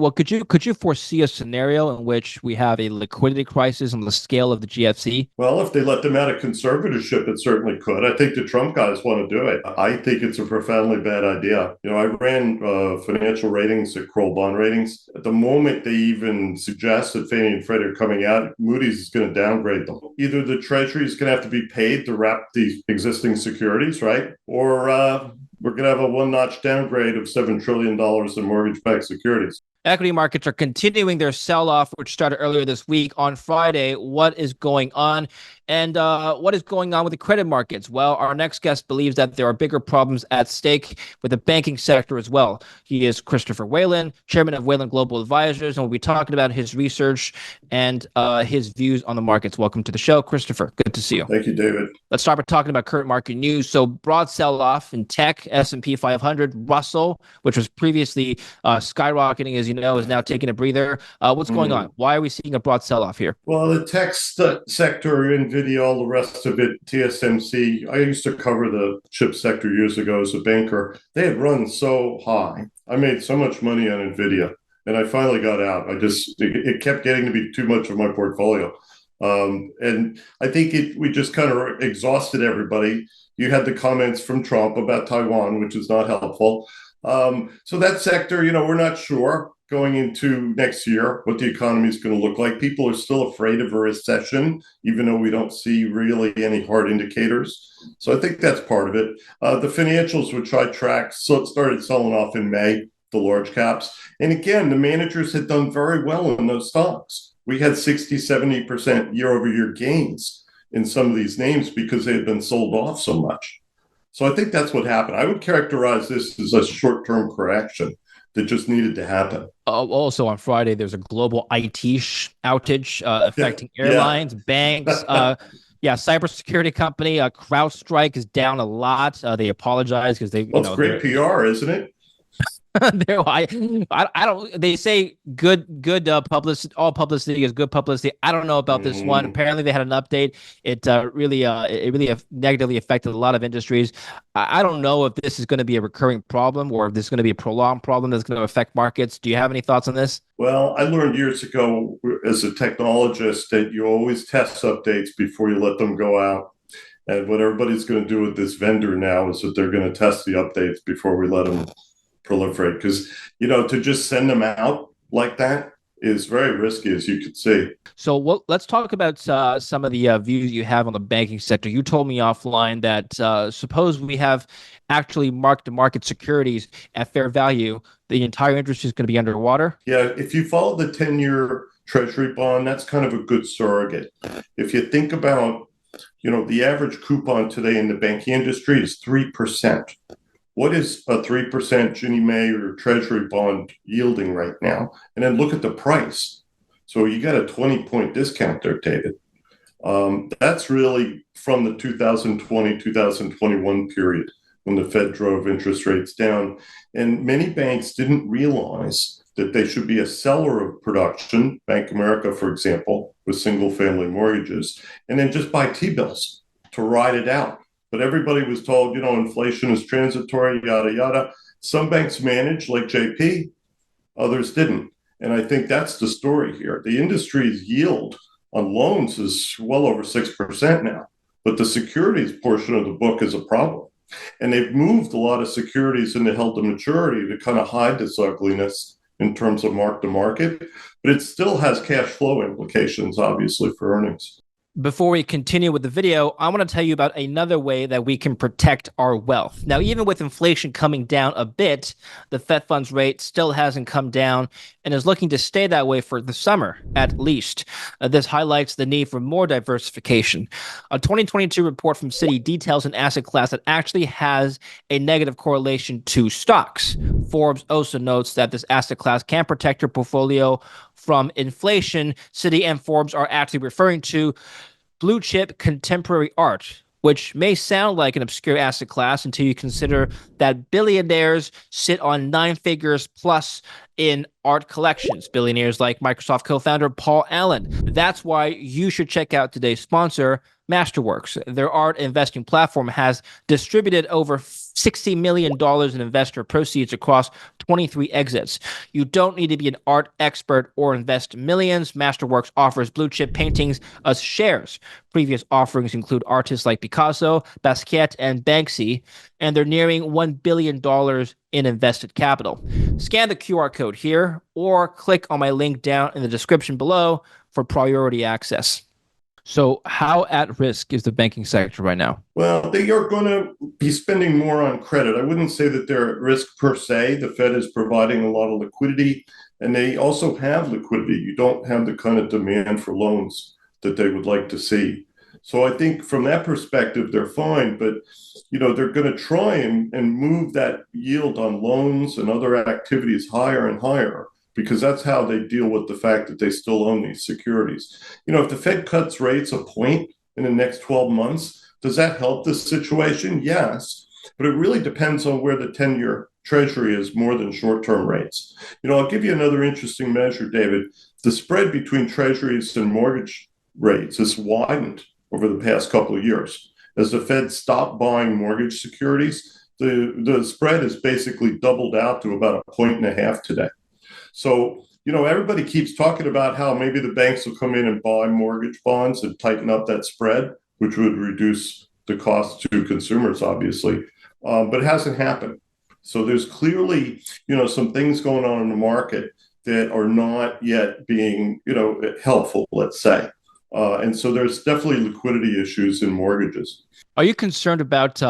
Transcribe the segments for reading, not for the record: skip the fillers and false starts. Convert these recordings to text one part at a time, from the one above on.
Well, could you foresee a scenario in which we have a liquidity crisis on the scale of the GFC? Well, if they let them out of conservatorship, it certainly could. I think the Trump guys want to do it. I think it's a profoundly bad idea. I ran financial ratings at Kroll Bond Ratings. At the moment they even suggest that Fannie and Freddie are coming out, Moody's is going to downgrade them. Either the Treasury is going to have to be paid to wrap the existing securities, right? Or we're going to have a one-notch downgrade of $7 trillion in mortgage-backed securities. Equity markets are continuing their sell-off, which started earlier this week on Friday. What is going on? And what is going on with the credit markets? Well, our next guest believes that there are bigger problems at stake with the banking sector as well. He is Christopher Whalen, chairman of Whalen Global Advisors, and we'll be talking about his research and his views on the markets. Welcome to the show, Christopher. Good to see you. Thank you, David. Let's start by talking about current market news. So broad sell-off in tech, S&P 500, Russell, which was previously skyrocketing, as you know, is now taking a breather. What's going on? Why are we seeing a broad sell-off here? Well, the tech sector, NVIDIA, all the rest of it, TSMC. I used to cover the chip sector years ago as a banker. They had run so high. I made so much money on NVIDIA, and I finally got out. It kept getting to be too much of my portfolio. And I think we just kind of exhausted everybody. You had the comments from Trump about Taiwan, which is not helpful. So that sector, we're not sure going into next year what the economy is going to look like. People are still afraid of a recession, even though we don't see really any hard indicators. So I think that's part of it. The financials, which I tracked, started selling off in May, the large caps. And again, the managers had done very well in those stocks. We had 60-70% year-over-year gains in some of these names because they had been sold off so much. So I think that's what happened. I would characterize this as a short-term correction that just needed to happen. Also on Friday, there's a global IT outage affecting airlines, banks. Cybersecurity company CrowdStrike is down a lot. They apologize because it's great PR, isn't it? I don't. They say good publicity. All publicity is good publicity. I don't know about this one. Apparently, they had an update. It really negatively affected a lot of industries. I don't know if this is going to be a recurring problem or if this is going to be a prolonged problem that's going to affect markets. Do you have any thoughts on this? Well, I learned years ago as a technologist that you always test updates before you let them go out. And what everybody's going to do with this vendor now is that they're going to test the updates before we let them proliferate, because to just send them out like that is very risky, as you can see. So let's talk about some of the views you have on the banking sector. You told me offline that suppose we have actually mark-to-market securities at fair value, the entire industry is going to be underwater. Yeah, if you follow the 10-year Treasury bond, that's kind of a good surrogate. If you think about, the average coupon today in the banking industry is 3%. What is a 3% Ginnie Mae or Treasury bond yielding right now? And then look at the price. So you got a 20-point discount there, David. That's really from the 2020-2021 period when the Fed drove interest rates down. And many banks didn't realize that they should be a seller of production, Bank of America, for example, with single-family mortgages, and then just buy T-bills to ride it out. But everybody was told, inflation is transitory, yada, yada. Some banks managed, like JP, others didn't. And I think that's the story here. The industry's yield on loans is well over 6% now, but the securities portion of the book is a problem. And they've moved a lot of securities into held to maturity to kind of hide this ugliness in terms of mark to market, but it still has cash flow implications, obviously, for earnings. Before we continue with the video, I want to tell you about another way that we can protect our wealth. Now, even with inflation coming down a bit, the Fed funds rate still hasn't come down and is looking to stay that way for the summer, at least. This highlights the need for more diversification. A 2022 report from Citi details an asset class that actually has a negative correlation to stocks. Forbes also notes that this asset class can protect your portfolio from inflation. Citi and Forbes are actually referring to blue chip contemporary art, which may sound like an obscure asset class until you consider that billionaires sit on 9 figures plus in art collections. Billionaires like Microsoft co-founder Paul Allen. That's why you should check out today's sponsor, Masterworks, their art investing platform, has distributed over $60 million in investor proceeds across 23 exits. You don't need to be an art expert or invest millions. Masterworks offers blue chip paintings as shares. Previous offerings include artists like Picasso, Basquiat, and Banksy, and they're nearing $1 billion in invested capital. Scan the QR code here or click on my link down in the description below for priority access. So, how at risk is the banking sector right now? Well, they are going to be spending more on credit. I wouldn't say that they're at risk per se. The Fed is providing a lot of liquidity, and they also have liquidity. You don't have the kind of demand for loans that they would like to see. So I think from that perspective, they're fine. But, they're going to try and move that yield on loans and other activities higher and higher because that's how they deal with the fact that they still own these securities. If the Fed cuts rates a point in the next 12 months, does that help this situation? Yes, but it really depends on where the 10-year Treasury is more than short-term rates. I'll give you another interesting measure, David. The spread between Treasuries and mortgage rates has widened over the past couple of years. As the Fed stopped buying mortgage securities, the spread has basically doubled out to about a point and a half today. So, everybody keeps talking about how maybe the banks will come in and buy mortgage bonds and tighten up that spread, which would reduce the cost to consumers, obviously. But it hasn't happened. So there's clearly, some things going on in the market that are not yet being, helpful, let's say. And so there's definitely liquidity issues in mortgages. Are you concerned about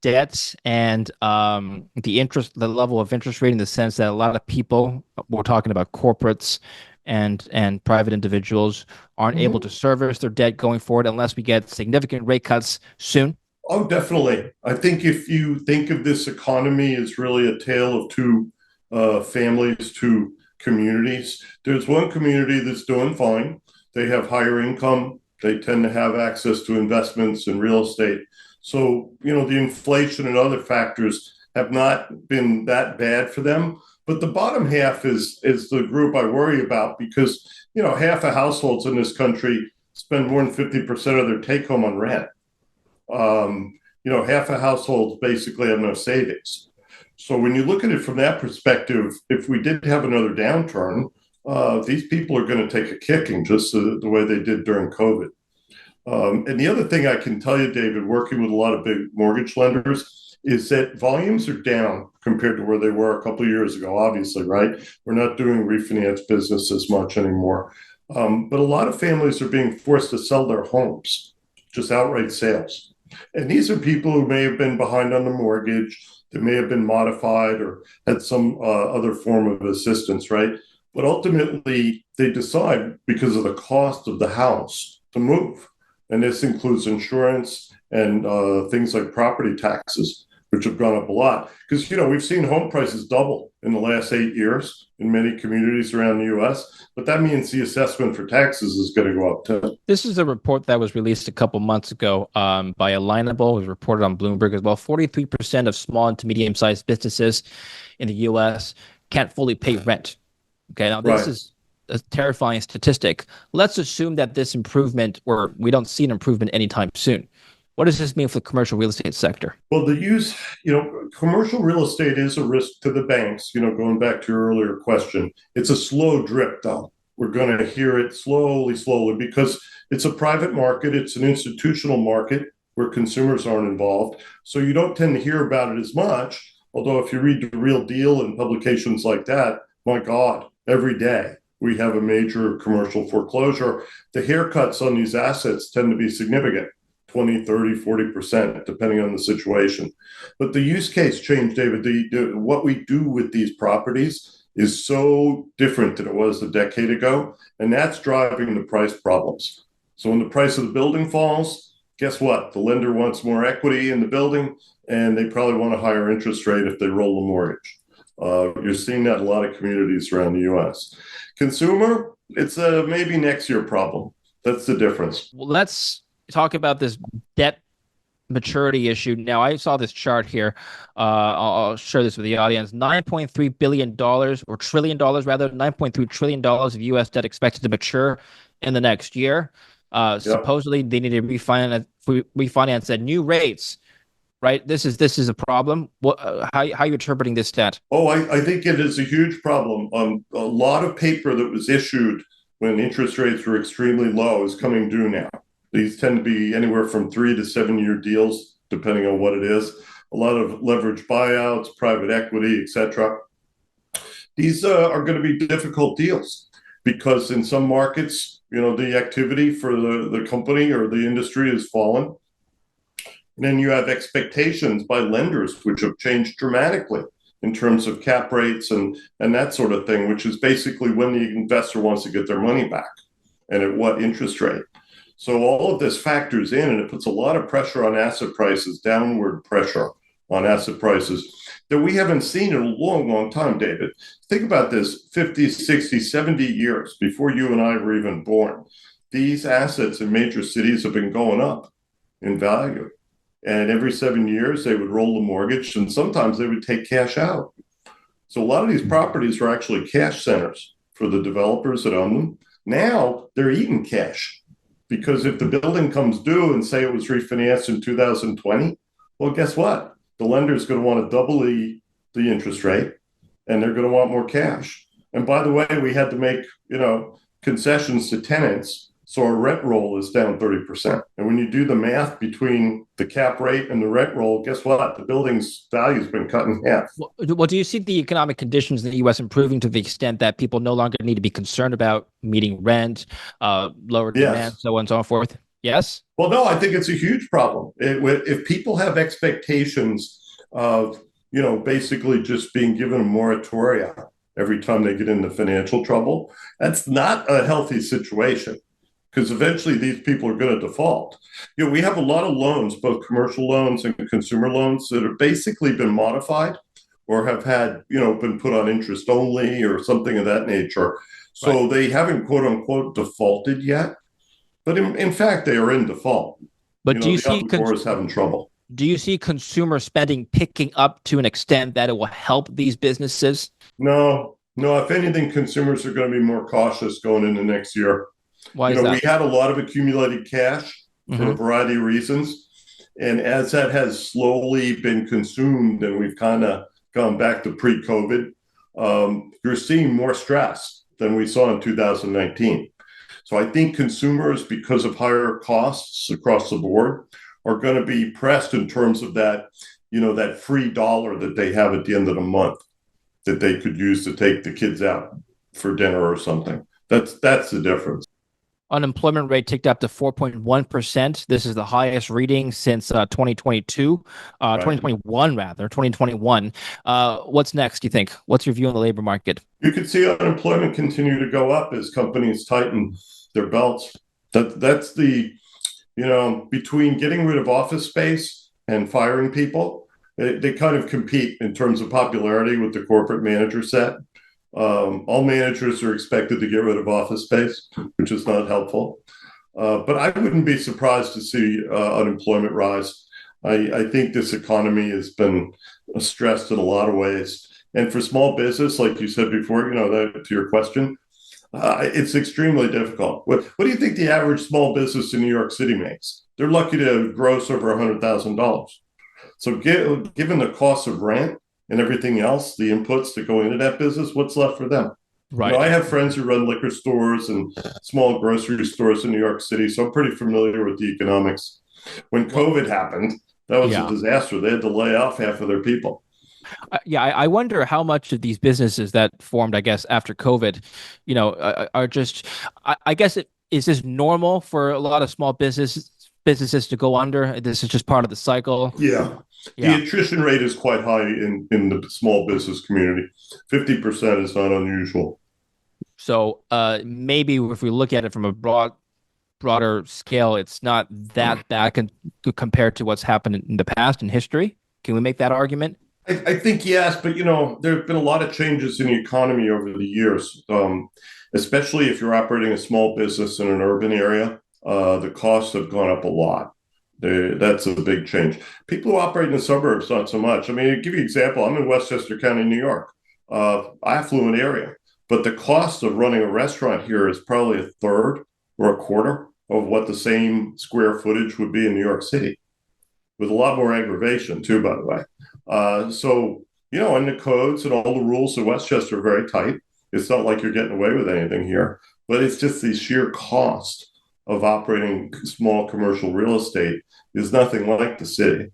debts and the level of interest rate, in the sense that a lot of people, we're talking about corporates and private individuals, aren't able to service their debt going forward unless we get significant rate cuts soon? Oh, definitely. I think if you think of this economy as really a tale of two families, two communities, there's one community that's doing fine. They have higher income. They tend to have access to investments and real estate. So, the inflation and other factors have not been that bad for them. But the bottom half is the group I worry about because, half of households in this country spend more than 50% of their take home on rent. Half of households basically have no savings. So when you look at it from that perspective, if we did have another downturn, these people are going to take a kicking just the way they did during COVID. And the other thing I can tell you, David, working with a lot of big mortgage lenders, is that volumes are down compared to where they were a couple of years ago, obviously, right? We're not doing refinance business as much anymore. But a lot of families are being forced to sell their homes, just outright sales. And these are people who may have been behind on the mortgage, they may have been modified or had some other form of assistance, right? But ultimately, they decide because of the cost of the house to move. And this includes insurance and things like property taxes, which have gone up a lot. Because, we've seen home prices double in the last 8 years in many communities around the U.S., but that means the assessment for taxes is going to go up too. This is a report that was released a couple months ago by Alignable. It was reported on Bloomberg as well. 43% of small to medium-sized businesses in the U.S. can't fully pay rent. Okay, now this is a terrifying statistic. Let's assume that this improvement, or we don't see an improvement anytime soon. What does this mean for the commercial real estate sector? Well, commercial real estate is a risk to the banks. Going back to your earlier question, it's a slow drip, though. We're going to hear it slowly, because it's a private market. It's an institutional market where consumers aren't involved. So you don't tend to hear about it as much. Although if you read The Real Deal and publications like that, my God, every day we have a major commercial foreclosure. The haircuts on these assets tend to be significant. 20, 30, 40%, depending on the situation. But the use case change, David, what we do with these properties is so different than it was a decade ago. And that's driving the price problems. So when the price of the building falls, guess what? The lender wants more equity in the building, and they probably want a higher interest rate if they roll the mortgage. You're seeing that in a lot of communities around the U.S. Consumer, it's a maybe next year problem. That's the difference. Well, let's talk about this debt maturity issue. Now, I saw this chart here. I'll share this with the audience. $9.3 billion, or trillion dollars rather, $9.3 trillion of U.S. debt expected to mature in the next year. Yep. Supposedly, they need to refinance at new rates. Right? This is a problem. How are you interpreting this stat? Oh, I think it is a huge problem. A lot of paper that was issued when interest rates were extremely low is coming due now. These tend to be anywhere from 3 to 7 year deals, depending on what it is. A lot of leverage buyouts, private equity, etc. These are going to be difficult deals because in some markets, the activity for the company or the industry has fallen. And then you have expectations by lenders, which have changed dramatically in terms of cap rates and that sort of thing, which is basically when the investor wants to get their money back and at what interest rate. So all of this factors in, and it puts a lot of pressure on asset prices, downward pressure on asset prices that we haven't seen in a long, long time, David. Think about this 50, 60, 70 years before you and I were even born. These assets in major cities have been going up in value. And every 7 years, they would roll the mortgage, and sometimes they would take cash out. So a lot of these properties are actually cash centers for the developers that own them. Now they're eating cash because if the building comes due and say it was refinanced in 2020, well, guess what? The lender is going to want to double the interest rate, and they're going to want more cash. And by the way, we had to make concessions to tenants. So our rent roll is down 30%. And when you do the math between the cap rate and the rent roll, guess what? The building's value has been cut in half. Well, do you see the economic conditions in the U.S. improving to the extent that people no longer need to be concerned about meeting rent, lower demand, Yes. so on and so forth? Yes. Well, no, I think it's a huge problem. If people have expectations of, basically just being given a moratoria every time they get into financial trouble, that's not a healthy situation. Because eventually these people are going to default. We have a lot of loans, both commercial loans and consumer loans, that have basically been modified or have had, been put on interest only or something of that nature. Right. So they haven't, quote unquote, defaulted yet. But in fact, they are in default. But The obligor is having trouble. do you see consumer spending picking up to an extent that it will help these businesses? No, no. If anything, consumers are going to be more cautious going into next year. Why is We that? had a lot of accumulated cash for a Hmm. variety of reasons. And as that has slowly been consumed and we've kind of gone back to pre COVID, you're seeing more stress than we saw in 2019. So I think consumers, because of higher costs across the board, are going to be pressed in terms of that free dollar that they have at the end of the month that they could use to take the kids out for dinner or something. That's the difference. Unemployment rate ticked up to 4.1%. This is the highest reading since 2022, Right. 2021 rather, 2021. What's next, do you think? What's your view on the labor market? You could see unemployment continue to go up as companies tighten their belts. That's between getting rid of office space and firing people, they kind of compete in terms of popularity with the corporate manager set. All managers are expected to get rid of office space, which is not helpful. But I wouldn't be surprised to see unemployment rise. I think this economy has been stressed in a lot of ways. And for small business, like you said before, that to your question, it's extremely difficult. What do you think the average small business in New York City makes? They're lucky to gross over $100,000. So given the cost of rent and everything else, the inputs that go into that business, what's left for them? Right. I have friends who run liquor stores and small grocery stores in New York City, so I'm pretty familiar with the economics. When Well, COVID happened, that was a yeah. disaster. They had to lay off half of their people. I wonder how much of these businesses that formed, I guess, after COVID, are just, I guess is this normal for a lot of small businesses to go under? This is just part of the cycle. Yeah. The Yeah. attrition rate is quite high in the small business community. 50% is not unusual. So maybe if we look at it from a broader scale, it's not that bad compared to what's happened in the past in history. Can we make that argument? I think yes, but there have been a lot of changes in the economy over the years, especially if you're operating a small business in an urban area. The costs have gone up a lot. That's a big change. People who operate in the suburbs, not so much. I mean, to give you an example, I'm in Westchester County, New York, affluent area, but the cost of running a restaurant here is probably a third or a quarter of what the same square footage would be in New York City, with a lot more aggravation too, by the way. And the codes and all the rules in Westchester are very tight. It's not like you're getting away with anything here, but it's just the sheer cost of operating small commercial real estate is nothing like the city.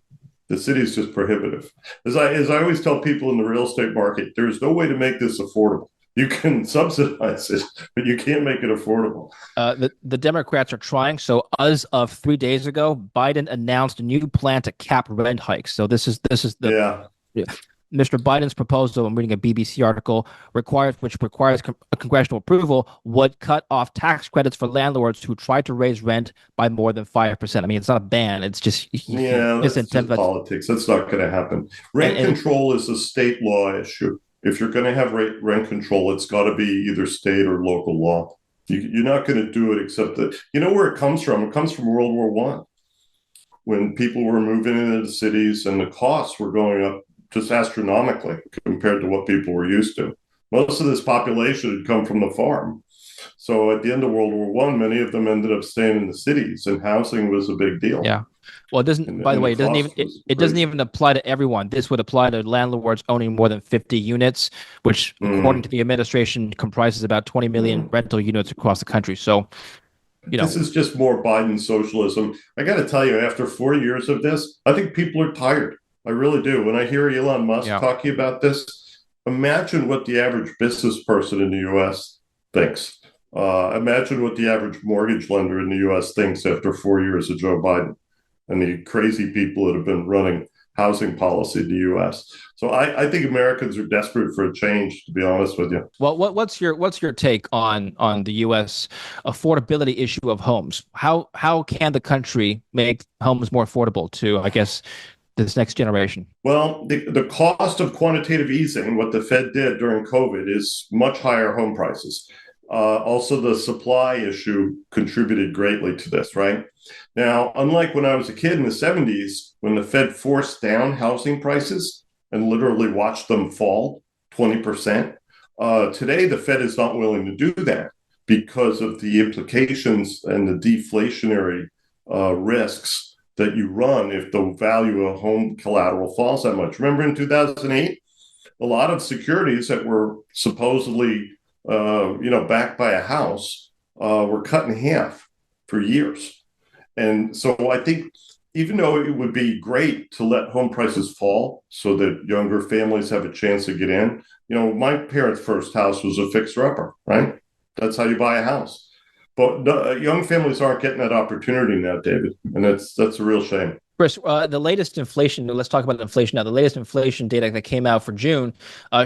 The city is just prohibitive. As I always tell people in the real estate market, there's no way to make this affordable. You can subsidize it, but you can't make it affordable. The Democrats are trying. So as of 3 days ago, Biden announced a new plan to cap rent hikes. So this is the Yeah. Mr. Biden's proposal. I'm reading a BBC article which requires a congressional approval. Would cut off tax credits for landlords who try to raise rent by more than 5%. I mean, it's not a ban. It's just Yeah, his that's intent. just politics. That's not going to happen. Rent And control is a state law issue. If you're going to have rent control, it's got to be either state or local law. You're not going to do it except that, you know where it comes from? It comes from World War One, when people were moving into the cities and the costs were going up just astronomically compared to what people were used to. Most of this population had come from the farm. So at the end of World War One, many of them ended up staying in the cities, and housing was a big deal. yeah. Well, it doesn't. By the And the way, it doesn't even cost it, was it doesn't crazy. even apply to everyone. This would apply to landlords owning more than 50 units, which, according Mm, to the administration, comprises about 20 million mm. rental units across the country. So, you This know, is just more Biden socialism. I got to tell you, after 4 years of this, I think people are tired. I really do. When I hear Elon Musk yeah. talking about this, imagine what the average business person in the US thinks. Imagine what the average mortgage lender in the US thinks after 4 years of Joe Biden and the crazy people that have been running housing policy in the US. So I think Americans are desperate for a change, to be honest with you. Well, what's your take on the U.S. affordability issue of homes? How can the country make homes more affordable to, I guess, this next generation? Well, the cost of quantitative easing, what the Fed did during COVID, is much higher home prices. Also, the supply issue contributed greatly to this, right? Now, unlike when I was a kid in the 70s, when the Fed forced down housing prices and literally watched them fall 20%, today the Fed is not willing to do that because of the implications and the deflationary risks that you run if the value of home collateral falls that much. Remember in 2008, a lot of securities that were supposedly, backed by a house were cut in half for years. And so I think even though it would be great to let home prices fall so that younger families have a chance to get in, my parents' first house was a fixer-upper, right? That's how you buy a house. But young families aren't getting that opportunity now, David, and that's a real shame. Chris, the latest inflation, let's talk about inflation now. The latest inflation data that came out for June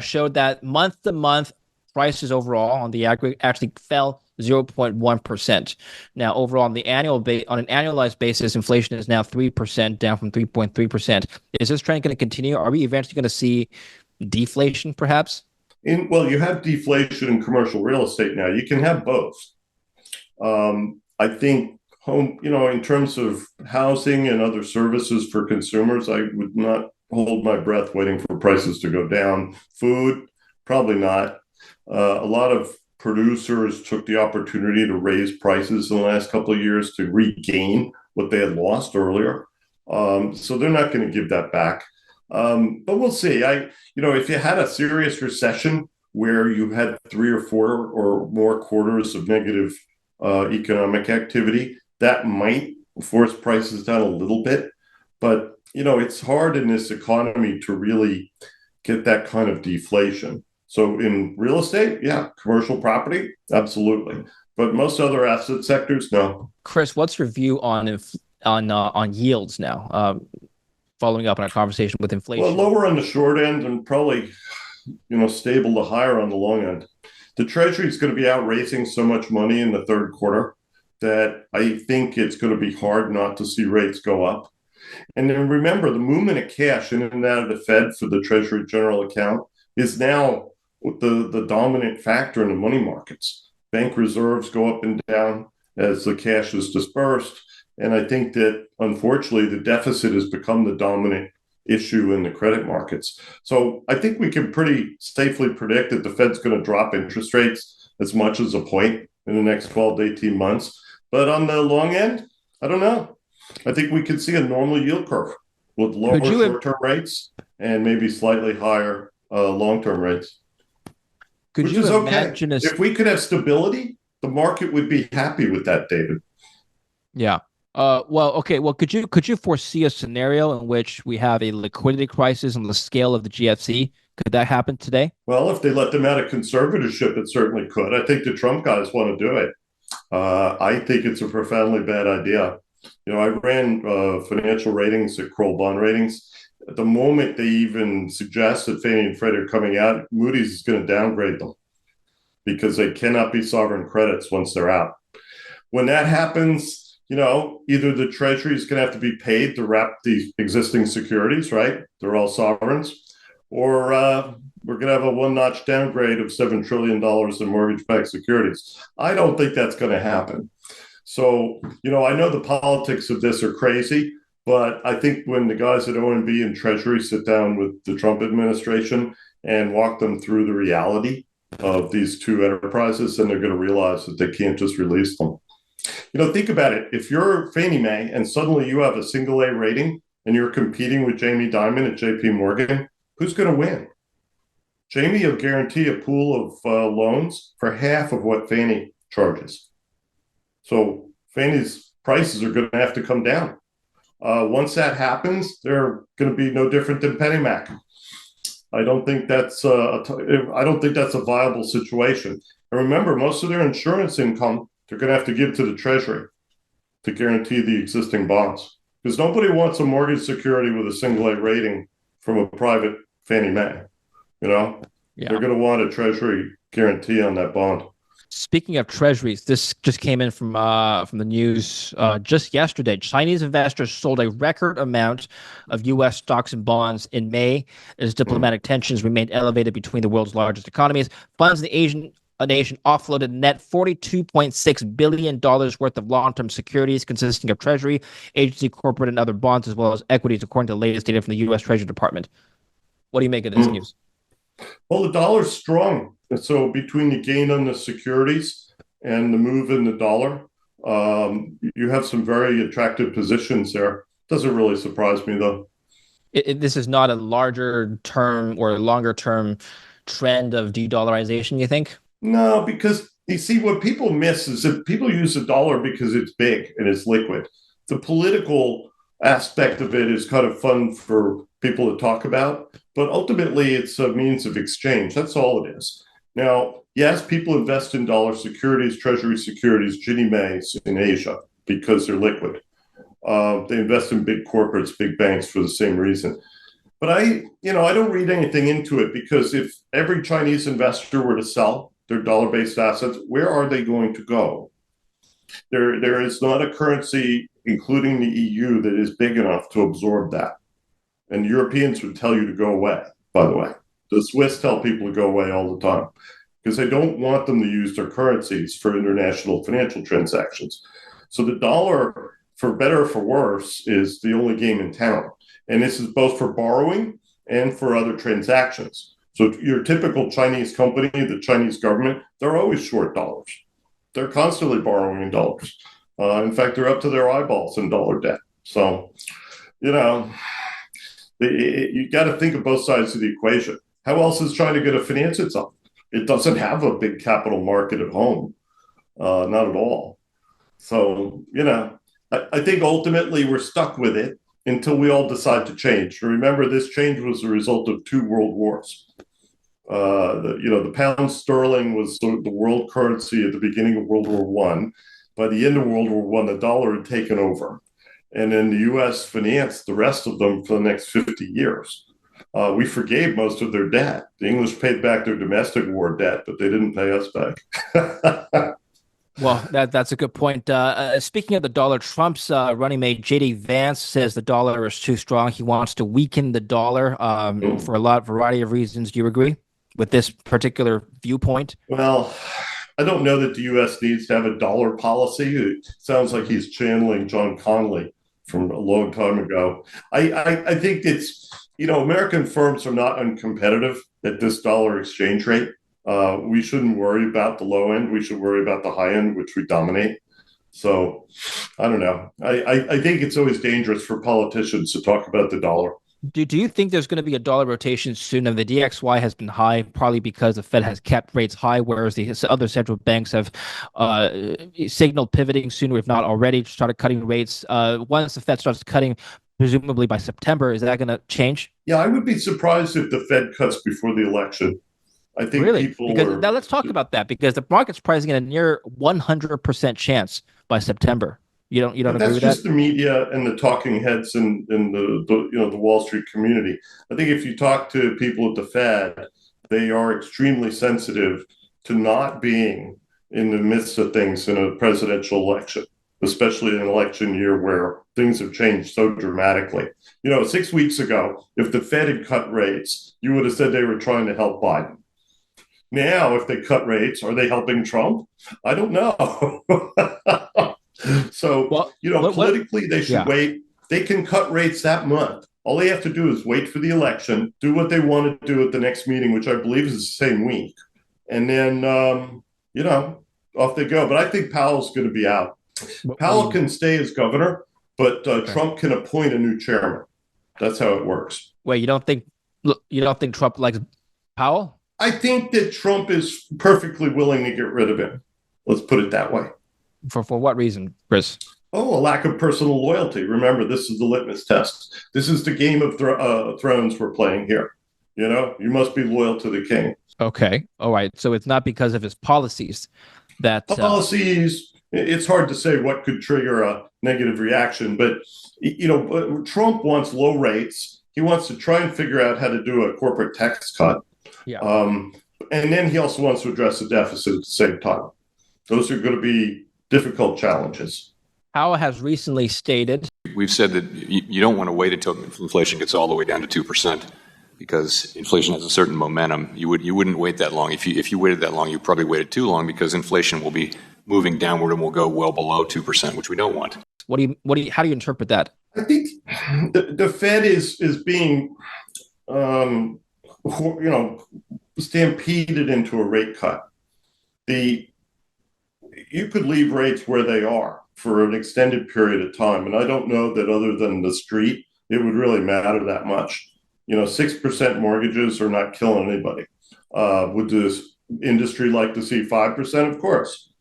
showed that month to month prices overall on the aggregate actually fell 0.1%. Now, overall on on an annualized basis, inflation is now 3%, down from 3.3%. Is this trend going to continue? Are we eventually going to see deflation, perhaps? Well, you have deflation in commercial real estate now. You can have both. I think in terms of housing and other services for consumers, I would not hold my breath waiting for prices to go down. Food, probably not. A lot of producers took the opportunity to raise prices in the last couple of years to regain what they had lost earlier. So they're not going to give that back. But we'll see. If you had a serious recession where you had 3 or 4 or more quarters of negative economic activity, that might force prices down a little bit. But, it's hard in this economy to really get that kind of deflation. So in real estate, yeah, commercial property, absolutely. But most other asset sectors, no. Chris, what's your view on yields now? Following up on our conversation with Well, inflation. lower on the short end and probably, stable to higher on the long end. The Treasury is going to be out raising so much money in the third quarter that I think it's going to be hard not to see rates go up. And then remember, the movement of cash in and out of the Fed for the Treasury General Account is now the dominant factor in the money markets. Bank reserves go up and down as the cash is dispersed. And I think that, unfortunately, the deficit has become the dominant issue in the credit markets. So I think we can pretty safely predict that the Fed's going to drop interest rates as much as a point in the next 12 to 18 months. But on the long end, I don't know. I think we could see a normal yield curve with Could lower you short-term rates and maybe slightly higher long-term rates, could which you is okay. imagine If we could have stability, the market would be happy with that, David. Yeah. Well, okay. Well, could you foresee a scenario in which we have a liquidity crisis on the scale of the GFC? Could that happen today? Well, if they let them out of conservatorship, it certainly could. I think the Trump guys want to do it. I think it's a profoundly bad idea. I ran financial ratings at Kroll Bond Ratings. At the moment they even suggest that Fannie and Freddie are coming out, Moody's is going to downgrade them because they cannot be sovereign credits once they're out. When that happens, either the Treasury is going to have to be paid to wrap the existing securities, right? They're all sovereigns, or we're going to have a one-notch downgrade of $7 trillion in mortgage-backed securities. I don't think that's going to happen. So, I know the politics of this are crazy, but I think when the guys at OMB and Treasury sit down with the Trump administration and walk them through the reality of these two enterprises, then they're going to realize that they can't just release them. Think about it. If you're Fannie Mae and suddenly you have a single A rating and you're competing with Jamie Dimon at JP Morgan, who's going to win? Jamie will guarantee a pool of loans for half of what Fannie charges. So Fannie's prices are going to have to come down. Once that happens, they're going to be no different than PennyMac. I don't think that's a viable situation. And remember, most of their insurance income they're going to have to give to the Treasury to guarantee the existing bonds, because nobody wants a mortgage security with a single A rating from a private Fannie Mae. Yeah. They're going to want a Treasury guarantee on that bond. Speaking of treasuries, this just came in from the news just yesterday. Chinese investors sold a record amount of U.S. stocks and bonds in May as diplomatic tensions remained elevated between the world's largest economies. Funds in the Asian nation offloaded net $42.6 billion worth of long-term securities consisting of Treasury, agency, corporate, and other bonds, as well as equities, according to the latest data from the U.S. Treasury Department. What do you make of this news? Well, the dollar's strong. And so between the gain on the securities and the move in the dollar, you have some very attractive positions there. Doesn't really surprise me, though. This is not a larger term or a longer term trend of de-dollarization, you think? No, because you see, what people miss is that people use the dollar because it's big and it's liquid. The political aspect of it is kind of fun for people to talk about, but ultimately it's a means of exchange. That's all it is. Now, yes, people invest in dollar securities, treasury securities, Ginnie Maes in Asia because they're liquid. They invest in big corporates, big banks for the same reason. But I don't read anything into it, because if every Chinese investor were to sell their dollar-based assets, where are they going to go? There is not a currency, including the EU, that is big enough to absorb that. And Europeans would tell you to go away, by the way. The Swiss tell people to go away all the time because they don't want them to use their currencies for international financial transactions. So the dollar, for better or for worse, is the only game in town. And this is both for borrowing and for other transactions. So your typical Chinese company, the Chinese government, they're always short dollars. They're constantly borrowing in dollars. In fact, they're up to their eyeballs in dollar debt. So, you got to think of both sides of the equation. How else is China going to finance itself? It doesn't have a big capital market at home, not at all. So, I think ultimately we're stuck with it until we all decide to change. And remember, this change was a result of two world wars. The pound sterling was the world currency at the beginning of World War One. By the end of World War One, the dollar had taken over. And then the U.S. financed the rest of them for the next 50 years. We forgave most of their debt. The English paid back their domestic war debt, but they didn't pay us back. Well, that's a good point. Speaking of the dollar, Trump's running mate J.D. Vance says the dollar is too strong. He wants to weaken the dollar for a variety of reasons. Do you agree with this particular viewpoint? Well, I don't know that the U.S. needs to have a dollar policy. It sounds like he's channeling John Connolly from a long time ago. I think it's, American firms are not uncompetitive at this dollar exchange rate. We shouldn't worry about the low end. We should worry about the high end, which we dominate. So I don't know. I think it's always dangerous for politicians to talk about the dollar. Do you think there's going to be a dollar rotation soon? And the DXY has been high, probably because the Fed has kept rates high, whereas the other central banks have signaled pivoting sooner, if not already, started cutting rates. Once the Fed starts cutting, presumably by September, is that going to change? Yeah, I would be surprised if the Fed cuts before the election. I think Really? people Because now are. let's talk about that because the market's pricing in a near 100% chance by September. You don't But agree that's with that? just the media and the talking heads and the Wall Street community. I think if you talk to people at the Fed, they are extremely sensitive to not being in the midst of things in a presidential election, especially an election year where things have changed so dramatically. 6 weeks ago, if the Fed had cut rates, you would have said they were trying to help Biden. Now, if they cut rates, are they helping Trump? I don't know. So, Well, what? politically, they should Yeah. wait. They can cut rates that month. All they have to do is wait for the election, do what they want to do at the next meeting, which I believe is the same week. And then, off they go. But I think Powell's going to be out. What do Powell you? can stay as governor, but Okay. Trump can appoint a new chairman. That's how it works. Wait, you don't think? Look, you don't think Trump likes Powell? I think that Trump is perfectly willing to get rid of him. Let's put it that way. For what reason, Chris? Oh, a lack of personal loyalty. Remember, this is the litmus test. This is the game of thrones we're playing here. You must be loyal to the king. Okay. All right. So it's not because of his policies that Policies, it's hard to say what could trigger a negative reaction, but Trump wants low rates. He wants to try and figure out how to do a corporate tax cut. yeah. Um, and then he also wants to address the deficit at the same time. Those are going to be difficult challenges. Powell has recently stated We've said that you don't want to wait until inflation gets all the way down to 2% because inflation has a certain momentum. You wouldn't wait that long. If you waited that long, you probably waited too long because inflation will be moving downward and will go well below 2%, which we don't want. how do you interpret that? I think the Fed is being, stampeded into a rate cut. You could leave rates where they are for an extended period of time, and I don't know that other than the street, it would really matter that much. 6% mortgages are not killing anybody. Would this industry like to see 5%? Of course.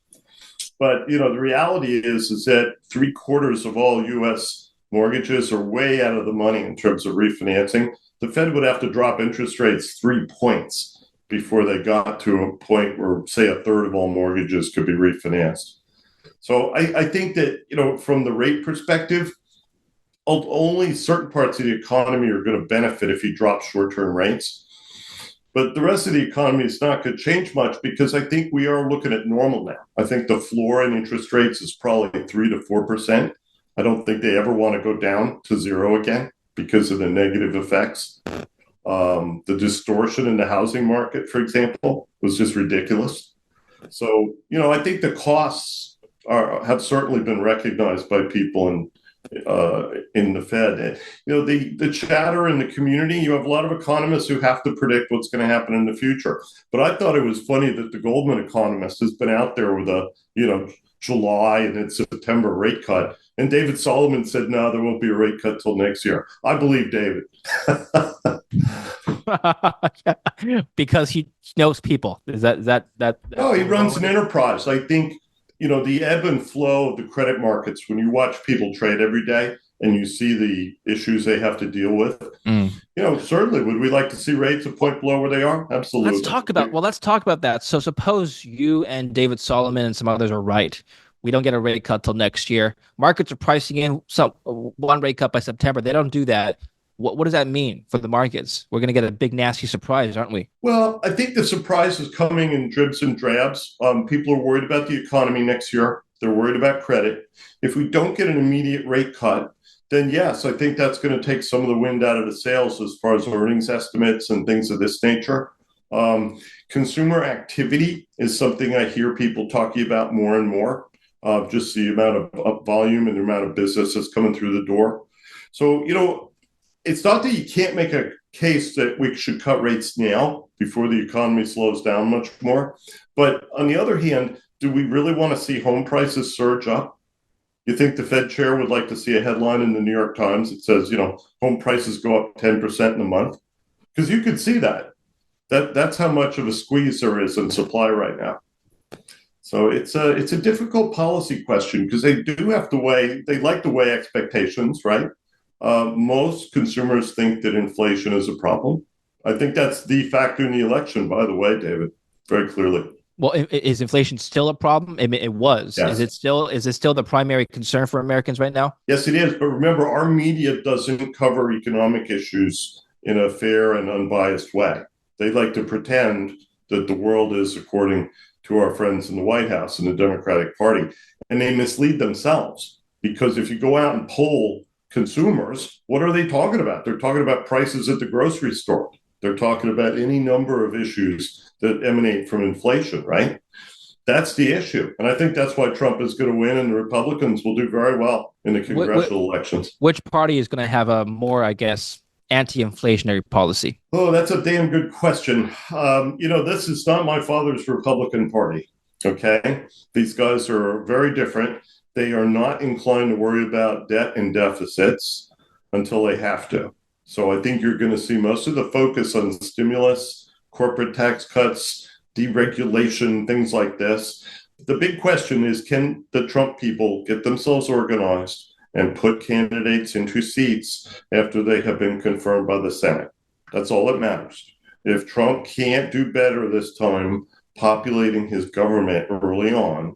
But the reality is that 3/4 of all U.S. mortgages are way out of the money in terms of refinancing. The Fed would have to drop interest rates 3 points before they got to a point where, say, a third of all mortgages could be refinanced. So I think that from the rate perspective, only certain parts of the economy are going to benefit if you drop short-term rates. But the rest of the economy is not going to change much because I think we are looking at normal now. I think the floor in interest rates is probably 3 to 4%. I don't think they ever want to go down to zero again because of the negative effects. The distortion in the housing market, for example, was just ridiculous. So, I think the costs have certainly been recognized by people in the Fed. The chatter in the community, you have a lot of economists who have to predict what's going to happen in the future. But I thought it was funny that the Goldman economist has been out there with July and then September rate cut. And David Solomon said, no, there won't be a rate cut till next year. I believe David. Because he knows people. Is that? No, he runs an enterprise. I think the ebb and flow of the credit markets, when you watch people trade every day and you see the issues they have to deal with, certainly would we like to see rates a point below where they are? Absolutely. Let's talk about that. So suppose you and David Solomon and some others are right. We don't get a rate cut till next year. Markets are pricing in one rate cut by September. They don't do that. What does that mean for the markets? We're going to get a big, nasty surprise, aren't we? Well, I think the surprise is coming in dribs and drabs. People are worried about the economy next year. They're worried about credit. If we don't get an immediate rate cut, then yes, I think that's going to take some of the wind out of the sails as far as earnings estimates and things of this nature. Consumer activity is something I hear people talking about more and more, just the amount of volume and the amount of business that's coming through the door. So, it's not that you can't make a case that we should cut rates now before the economy slows down much more. But on the other hand, do we really want to see home prices surge up? You think the Fed chair would like to see a headline in the New York Times that says, home prices go up 10% in a month? Because you could see that. That's how much of a squeeze there is in supply right now. So it's a difficult policy question because they like to weigh expectations, right? Most consumers think that inflation is a problem. I think that's the factor in the election, by the way, David, very clearly. Well, is inflation still a problem? I mean, it was. Yes. Is it still the primary concern for Americans right now? Yes, it is. But remember, our media doesn't cover economic issues in a fair and unbiased way. They like to pretend that the world is according to our friends in the White House and the Democratic Party. And they mislead themselves because if you go out and poll consumers, what are they talking about? They're talking about prices at the grocery store. They're talking about any number of issues that emanate from inflation, right? That's the issue. And I think that's why Trump is going to win and the Republicans will do very well in the congressional elections. Which party is going to have a more, I guess, anti-inflationary policy? Oh, that's a damn good question. This is not my father's Republican Party, okay? These guys are very different. They are not inclined to worry about debt and deficits until they have to. So I think you're going to see most of the focus on stimulus, corporate tax cuts, deregulation, things like this. The big question is, can the Trump people get themselves organized and put candidates into seats after they have been confirmed by the Senate? That's all that matters. If Trump can't do better this time populating his government early on,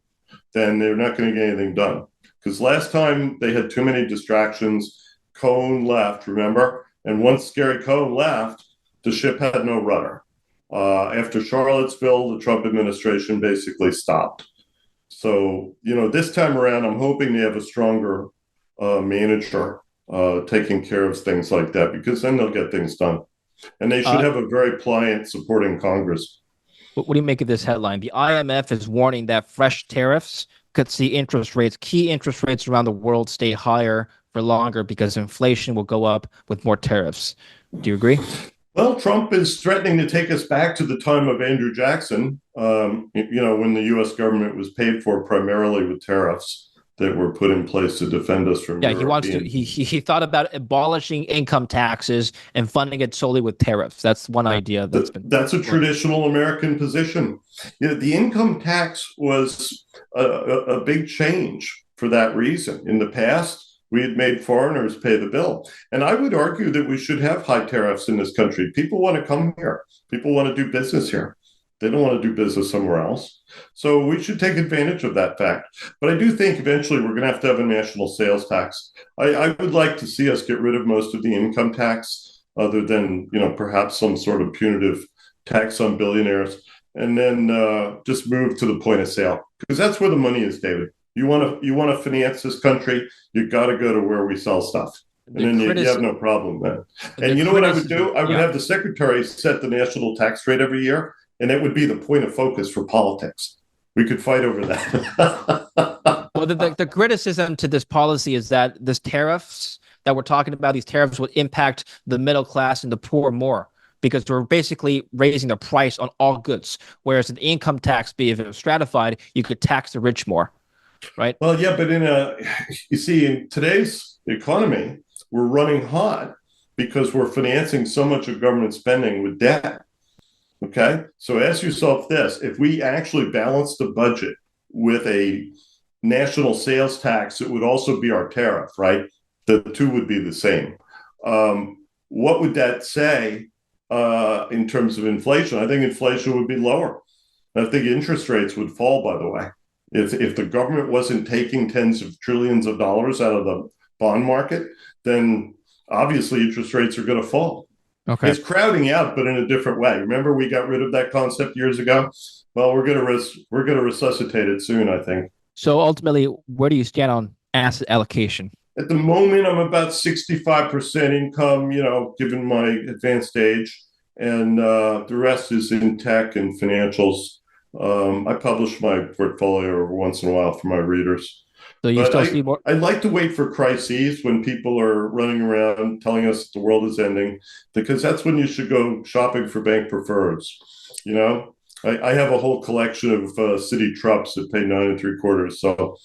then they're not going to get anything done. Because last time they had too many distractions. Cohen left, remember? And once Gary Cohen left, the ship had no rudder. After Charlottesville, the Trump administration basically stopped. So, this time around, I'm hoping they have a stronger manager taking care of things like that, because then they'll get things done. And they should have a very pliant supporting Congress. What do you make of this headline? The IMF is warning that fresh tariffs could see key interest rates around the world stay higher for longer because inflation will go up with more tariffs. Do you agree? Well, Trump is threatening to take us back to the time of Andrew Jackson, when the U.S. government was paid for primarily with tariffs that were put in place to defend us from He wants to. He thought about abolishing income taxes and funding it solely with tariffs. That's one idea that's a traditional American position. The income tax was a big change for that reason. In the past, we had made foreigners pay the bill. And I would argue that we should have high tariffs in this country. People want to come here. People want to do business here. They don't want to do business somewhere else. So we should take advantage of that fact. But I do think eventually we're going to have a national sales tax. I would like to see us get rid of most of the income tax, other than, perhaps some sort of punitive tax on billionaires, and then just move to the point of sale. Because that's where the money is, David. You want to finance this country, you got to go to where we sell stuff. And then you have no problem then. And you know what I would do? I would have the secretary set the national tax rate every year, and it would be the point of focus for politics. We could fight over that. Well, the criticism to this policy is that these tariffs that we're talking about, these tariffs would impact the middle class and the poor more, because we're basically raising the price on all goods. Whereas an income tax, if it was stratified, you could tax the rich more. Right. Well, yeah, but in today's economy, we're running hot because we're financing so much of government spending with debt. Okay. So ask yourself this: if we actually balance the budget with a national sales tax, it would also be our tariff, right? The two would be the same. What would that say in terms of inflation? I think inflation would be lower. I think interest rates would fall, by the way. If the government wasn't taking tens of trillions of dollars out of the bond market, then obviously interest rates are going to fall. Okay. It's crowding out, but in a different way. Remember, we got rid of that concept years ago. Well, we're going to resuscitate it soon, I think. So ultimately, where do you stand on asset allocation? At the moment, I'm about 65% income, given my advanced age, and the rest is in tech and financials. I publish my portfolio every once in a while for my readers. So you still see more? I'd like to wait for crises when people are running around telling us that the world is ending, because that's when you should go shopping for bank preferreds. I have a whole collection of city trups that pay 9 3/4. So,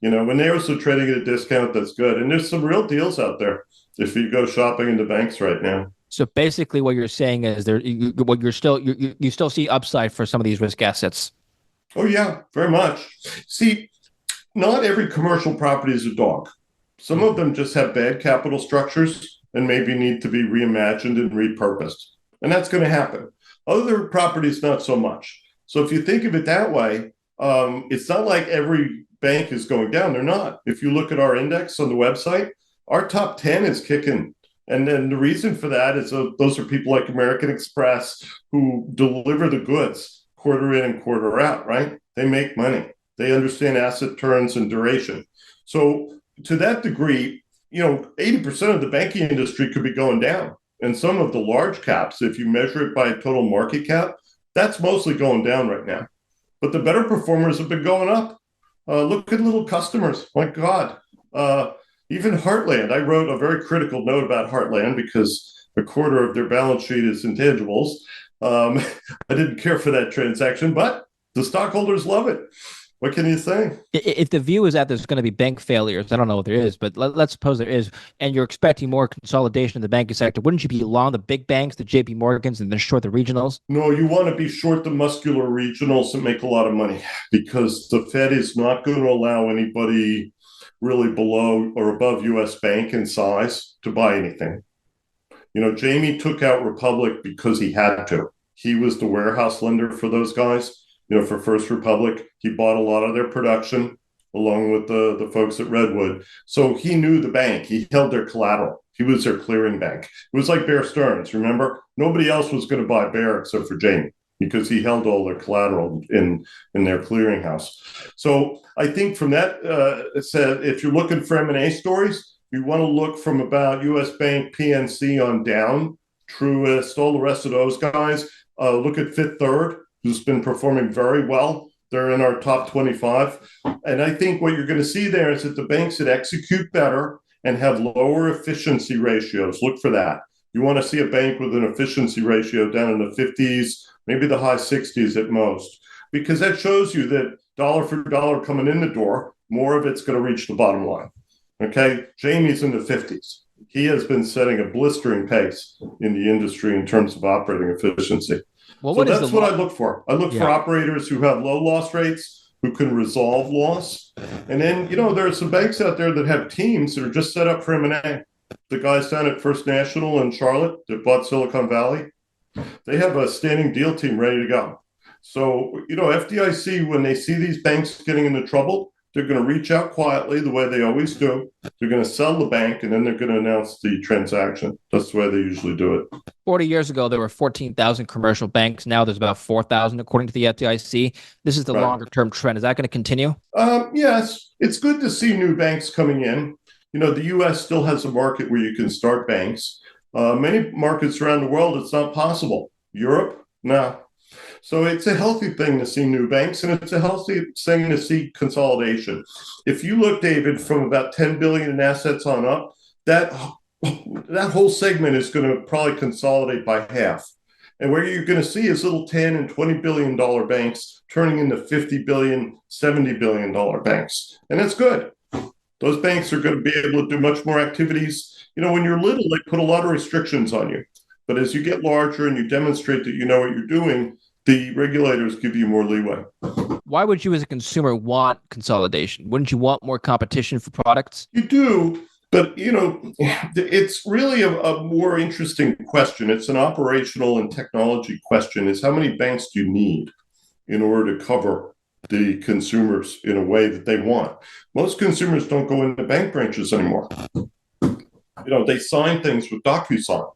When they are still trading at a discount, that's good. And there's some real deals out there if you go shopping into banks right now. So basically, what you're saying is what you still see upside for some of these risk assets. Oh, yeah, very much. See, not every commercial property is a dog. Some of them just have bad capital structures and maybe need to be reimagined and repurposed. And that's going to happen. Other properties, not so much. So if you think of it that way, it's not like every bank is going down. They're not. If you look at our index on the website, our top 10 is kicking. And then the reason for that is those are people like American Express who deliver the goods quarter in and quarter out, right? They make money. They understand asset turns and duration. So to that degree, 80% of the banking industry could be going down. And some of the large caps, if you measure it by total market cap, that's mostly going down right now. But the better performers have been going up. Look at little customers. My God. Even Heartland. I wrote a very critical note about Heartland because a quarter of their balance sheet is intangibles. I didn't care for that transaction, but the stockholders love it. What can you say? If the view is that there's going to be bank failures, I don't know if there is, but let's suppose there is, and you're expecting more consolidation in the banking sector, wouldn't you be long the big banks, the JP Morgans, and then short the regionals? No, you want to be short the muscular regionals that make a lot of money because the Fed is not going to allow anybody really below or above US Bank in size to buy anything. Jamie took out Republic because he had to. He was the warehouse lender for those guys. For First Republic, he bought a lot of their production along with the folks at Redwood. So he knew the bank. He held their collateral. He was their clearing bank. It was like Bear Stearns, remember? Nobody else was going to buy Bear except for Jamie because he held all their collateral in their clearinghouse. So I think from that, said, if you're looking for M&A stories, you want to look from about US Bank, PNC on down, Truist, all the rest of those guys. Look at Fifth Third, who's been performing very well. They're in our top 25. And I think what you're going to see there is that the banks that execute better and have lower efficiency ratios, look for that. You want to see a bank with an efficiency ratio down in the 50s, maybe the high 60s at most, because that shows you that dollar for dollar coming in the door, more of it's going to reach the bottom line. Okay, Jamie's in the 50s. He has been setting a blistering pace in the industry in terms of operating efficiency. Well, so that's what I look for. I look for operators who have low loss rates, who can resolve loss. And then, there are some banks out there that have teams that are just set up for M&A. The guys down at First National in Charlotte that bought Silicon Valley, they have a standing deal team ready to go. So, FDIC, when they see these banks getting into trouble, they're going to reach out quietly the way they always do. They're going to sell the bank, and then they're going to announce the transaction. That's the way they usually do it. 40 years ago, there were 14,000 commercial banks. Now there's about 4,000, according to the FDIC. This is the longer-term trend. Is that going to continue? Yes. It's good to see new banks coming in. The U.S. still has a market where you can start banks. Many markets around the world, it's not possible. Europe, no. So it's a healthy thing to see new banks, and it's a healthy thing to see consolidation. If you look, David, from about 10 billion in assets on up, that whole segment is going to probably consolidate by half. And where you're going to see is little 10 and $20 billion banks turning into 50 billion, $70 billion banks. And that's good. Those banks are going to be able to do much more activities. When you're little, they put a lot of restrictions on you. But as you get larger and you demonstrate that you know what you're doing, the regulators give you more leeway. Why would you as a consumer want consolidation? Wouldn't you want more competition for products? You do, but it's really a more interesting question. It's an operational and technology question, is how many banks do you need in order to cover the consumers in a way that they want? Most consumers don't go into bank branches anymore. They sign things with DocuSign.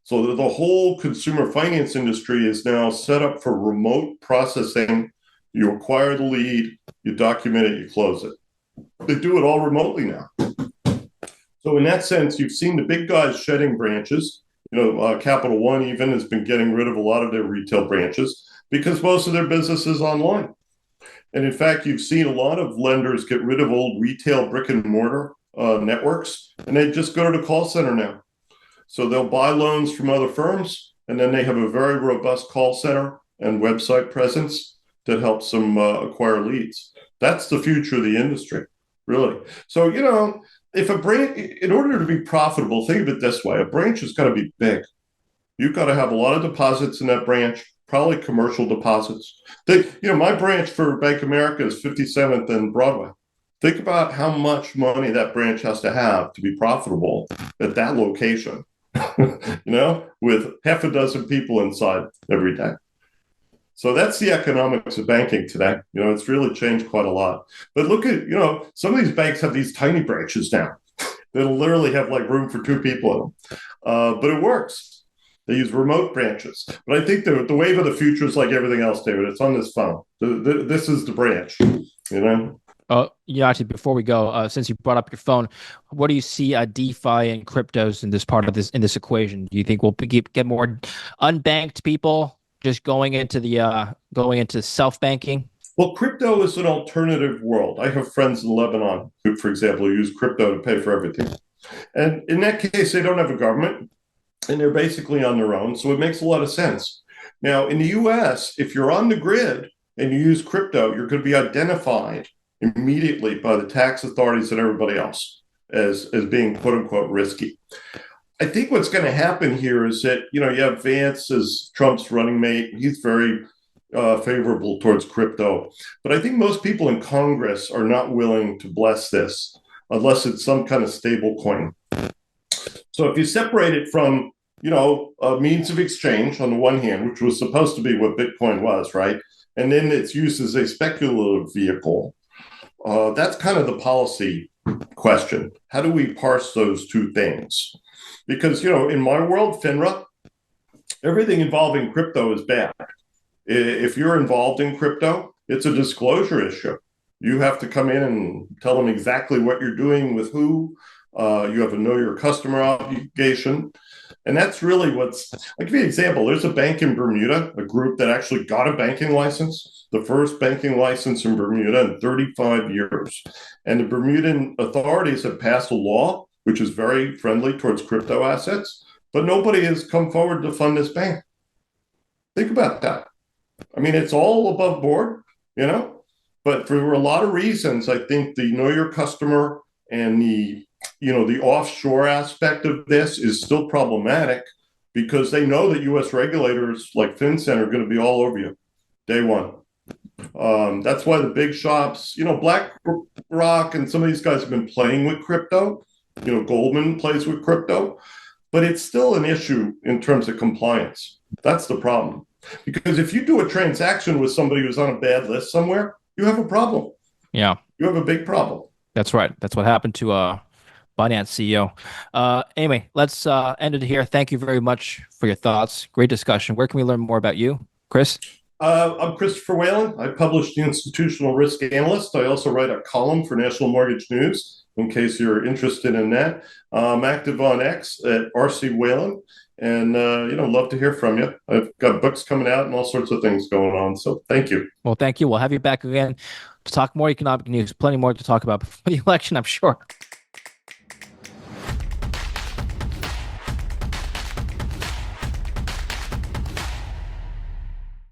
So the whole consumer finance industry is now set up for remote processing. You acquire the lead, you document it, you close it. They do it all remotely now. So in that sense, you've seen the big guys shedding branches. Capital One even has been getting rid of a lot of their retail branches because most of their business is online. And in fact, you've seen a lot of lenders get rid of old retail brick and mortar networks, and they just go to the call center now. So they'll buy loans from other firms, and then they have a very robust call center and website presence that helps them acquire leads. That's the future of the industry, really. So, you know, if a branch, in order to be profitable, think of it this way: a branch has got to be big. You've got to have a lot of deposits in that branch, probably commercial deposits. My branch for Bank of America is 57th and Broadway. Think about how much money that branch has to have to be profitable at that location, with half a dozen people inside every day. So that's the economics of banking today. It's really changed quite a lot. But look at, some of these banks have these tiny branches now that'll literally have like room for 2 people in them. But it works. They use remote branches. But I think the wave of the future is like everything else, David. It's on this phone. This is the branch, Actually, before we go, since you brought up your phone, what do you see DeFi and cryptos in this equation? Do you think we'll get more unbanked people just going into self-banking? Well, crypto is an alternative world. I have friends in Lebanon who, for example, use crypto to pay for everything. And in that case, they don't have a government and they're basically on their own. So it makes a lot of sense. Now, in the US, if you're on the grid and you use crypto, you're going to be identified immediately by the tax authorities and everybody else as being quote unquote risky. I think what's going to happen here is that, you have Vance as Trump's running mate. He's very favorable towards crypto. But I think most people in Congress are not willing to bless this unless it's some kind of stable coin. So if you separate it from, a means of exchange on the one hand, which was supposed to be what Bitcoin was, right? And then it's used as a speculative vehicle. That's kind of the policy question. How do we parse those two things? Because, in my world, FINRA, everything involving crypto is bad. If you're involved in crypto, it's a disclosure issue. You have to come in and tell them exactly what you're doing with who. You have a know your customer obligation. And that's really I'll give you an example. There's a bank in Bermuda, a group that actually got a banking license, the first banking license in Bermuda in 35 years. And the Bermudan authorities have passed a law which is very friendly towards crypto assets, but nobody has come forward to fund this bank. Think about that. I mean, it's all above board, but for a lot of reasons, I think the know your customer and the offshore aspect of this is still problematic because they know that U.S. regulators like FinCEN are going to be all over you day one. That's why the big shops, BlackRock and some of these guys have been playing with crypto. Goldman plays with crypto, but it's still an issue in terms of compliance. That's the problem. Because if you do a transaction with somebody who's on a bad list somewhere, you have a problem. Yeah. You have a big problem. That's right. That's what happened to Binance CEO. Anyway, let's end it here. Thank you very much for your thoughts. Great discussion. Where can we learn more about you, Chris? I'm Christopher Whalen. I publish The Institutional Risk Analyst. I also write a column for National Mortgage News, in case you're interested in that. I'm active on X at RC Whalen, and love to hear from you. I've got books coming out and all sorts of things going on. So thank you. Well, thank you. We'll have you back again to talk more economic news. Plenty more to talk about before the election, I'm sure.